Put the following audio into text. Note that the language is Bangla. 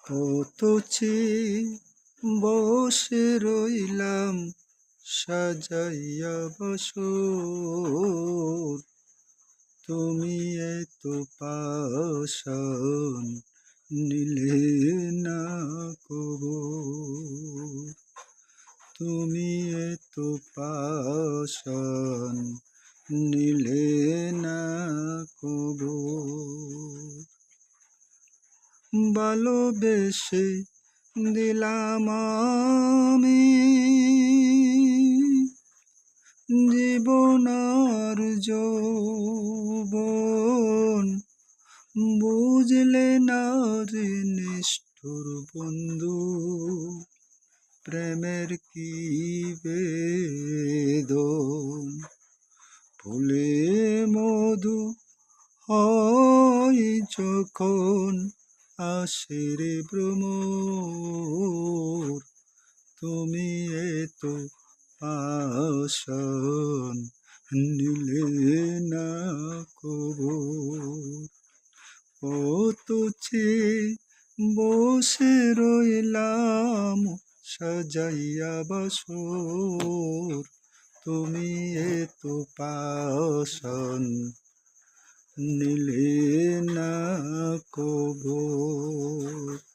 কত চেয়ে বসে রইলাম সাজাইয়া বাসর, তুমি এত পাষাণ নিলে না কবর। তুমি এত পাষাণ নিলে না কবর। ভালোবেসে দিলাম আমি জীবন আর যৌবন, বুঝলে না রে নিষ্ঠুর বন্ধু প্রেমের কি বেদন। ফুলে মধু হয় যখন আসে রে ভ্রমর, তুমি এত পাষাণ নিলে না কবর। কত চেয়ে বসে রইলাম সাজাইয়া বাসর, তুমি এত পাষাণ নিলে না কবর।